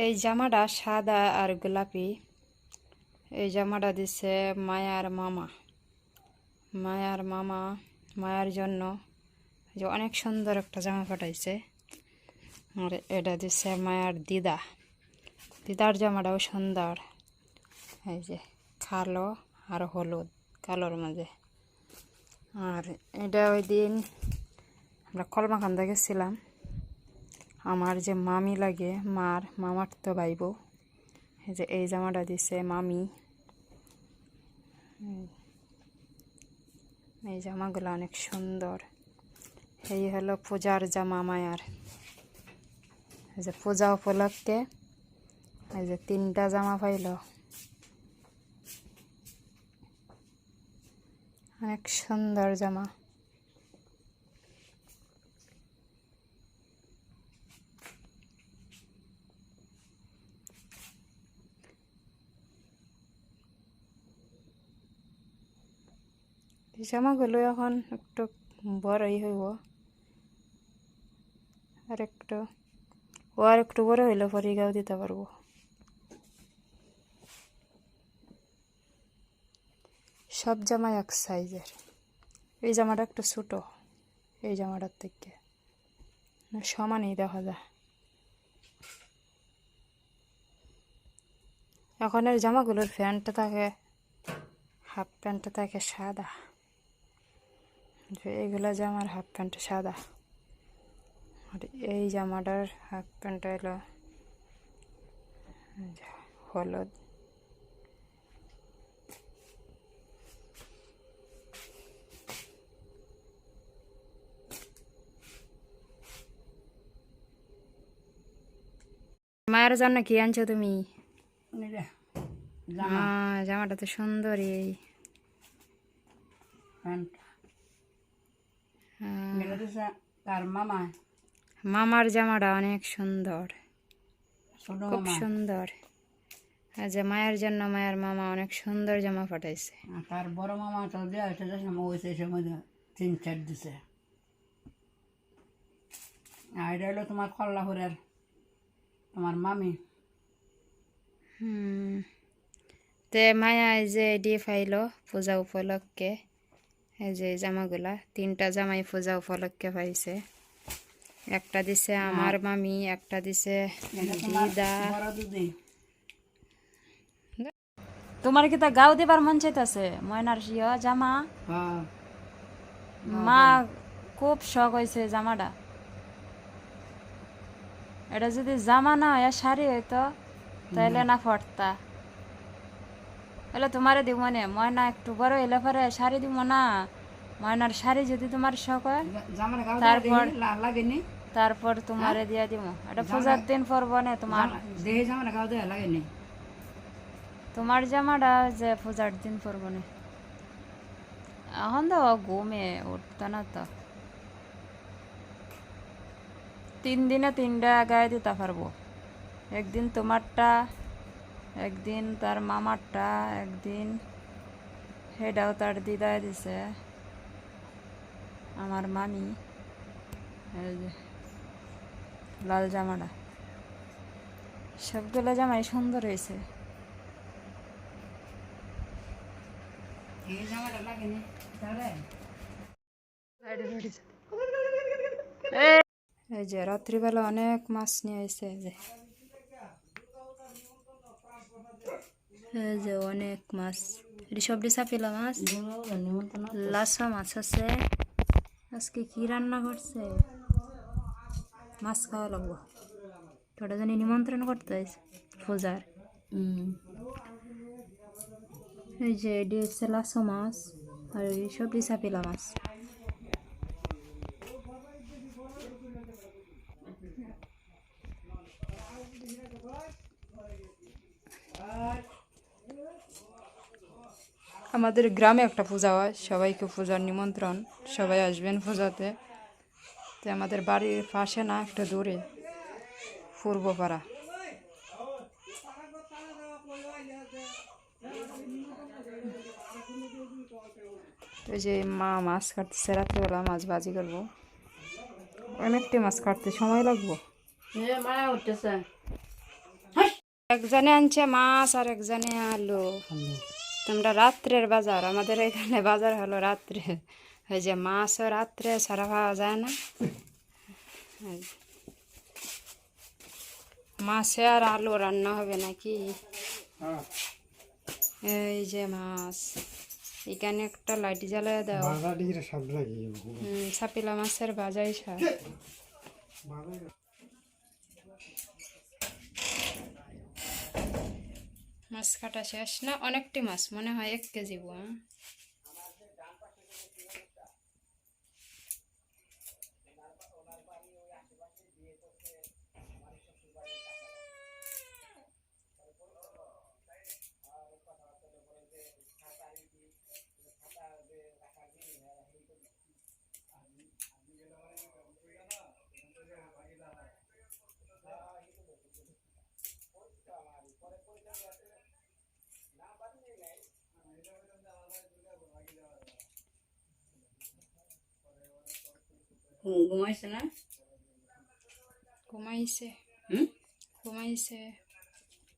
এই জামাটা সাদা আর গোলাপি। এই জামাটা দিছে মায়ার মামা। মায়ার জন্য যে অনেক সুন্দর একটা জামা পাঠাইছে। আর এটা দিছে মায়ার দিদার জামাটাও সুন্দর। এই যে কালো আর হলুদ, কালোর মাঝে। আর এটা ওই দিন আমরা কলমাকান্দা গেছিলাম। আমার যে মামি লাগে, মামার তো ভাইব, এই যে এই জামাটা দিছে মামি। এই জামাগুলো অনেক সুন্দর। এই হলো পূজার জামা মায়ার। এই যে পূজা উপলক্ষে এই যে 3টা জামা পাইল। অনেক সুন্দর জামা। এই জামাগুলো এখন একটু বড়ই হইব। আর একটু বড় হইলে পরে গাও দিতে পারবো। সব জামা এক সাইজের। এই জামাটা একটু ছোট এই জামাটার থেকে, সমানই দেখা যায়। এখনের জামাগুলোর প্যান্টটা থাকে, হাফ প্যান্টটা থাকে সাদা। এইগুলা জামার হাফ প্যান্ট সাদা। আর এই জামাটার হাফ প্যান্টটা এলো হলুদ। মায়ের জন্য কি আনছো তুমি? জামাটা তো সুন্দর। এই মামার জামাটা অনেক সুন্দর, খুব সুন্দর। আর যে মায়ের জন্য মায়ের মামা অনেক সুন্দর জামা পাঠাইছে। তার বড় মামা তো দেওয়া হয়েছে, যে সময় হয়েছে এই সময় 3-4 দিছে। আর এটা হলো তোমার কল্লাপুরের তোমার মামি। তে মায়া এই যে এডি পাইল পূজা উপলক্ষে। এই যে জামাগুলা 3টা জামাই পূজা উপলক্ষে পাইছে। একটা দিছে আমার মামি, একটা দিছে দিদা। তোমার কি তা গাও দিবার মন চাইতেছে ময়নার জামা? মা খুব শখ হয়েছে জামাটা। এটা যদি জামা না হয় শাড়ি হইতো তাইলে না পড়তা। তাহলে তোমারে দিব মানে ময়না একটু বড় হইলে পরে শাড়ি দিব না। ময়নার শাড়ি যদি তোমার শখ হয় তারপর তোমারে দিয়া দিব। এটা পূজার দিন পরবো না তোমার তোমার জামাটা যে পূজার দিন পরবো না। এখন তো ঘুমে উঠতো না তো। 3 দিনে 3টা গায়ে দিতে পারবো। একদিন তোমারটা, একদিন তার মামারটা, একদিন সেটাও তার দিদায় দিছে আমার মামি। এই যে লাল জামাটা, সবগুলো জামাই সুন্দর হয়েছে। এই যে রাত্রিবেলা অনেক মাছ নিয়ে আসছে। এই যে অনেক মাছ, সবটি চাপিলা মাছ, লাসা মাছ আছে। আজকে কি রান্না করছে? মাছ খাওয়া লাগবো। তোটা জানি নিমন্ত্রণ করতে পূজার। এই যে এটি হচ্ছে লাসা মাছ আর সবটি চাপিলা মাছ। আমাদের গ্রামে একটা পূজা হয়, সবাইকে পূজার নিমন্ত্রণ, সবাই আসবেন পূজাতে। তো আমাদের বাড়ির পাশে না, একটা দূরে, পূর্বপাড়া। তো যে মা মাছ কাটতেছে, রাত্রিবেলা মাছ ভাজি করবো। অনেকটি মাছ কাটতে সময় লাগবো। মায়া উঠতেছে। একজনে আনছে মাছ আর একজনে আলু। তোমরা রাত্রের বাজার, আমাদের এখানে বাজার হলো রাত্রে। ওই যে মাছও রাত্রে ছাড়া পাওয়া যায় না। মাছে আর আলু রান্না হবে নাকি? এই যে মাছ, এখানে একটা লাইট জ্বালিয়ে দাও। ছাপিলা মাছের বাজাই স্বাদ। মাছ কাটা শেষ না? অনেকটি মাছ, মনে হয় 1 কেজি। ঘুমাইছে না? ঘুমাইছে, হুম? ঘুমাইছে।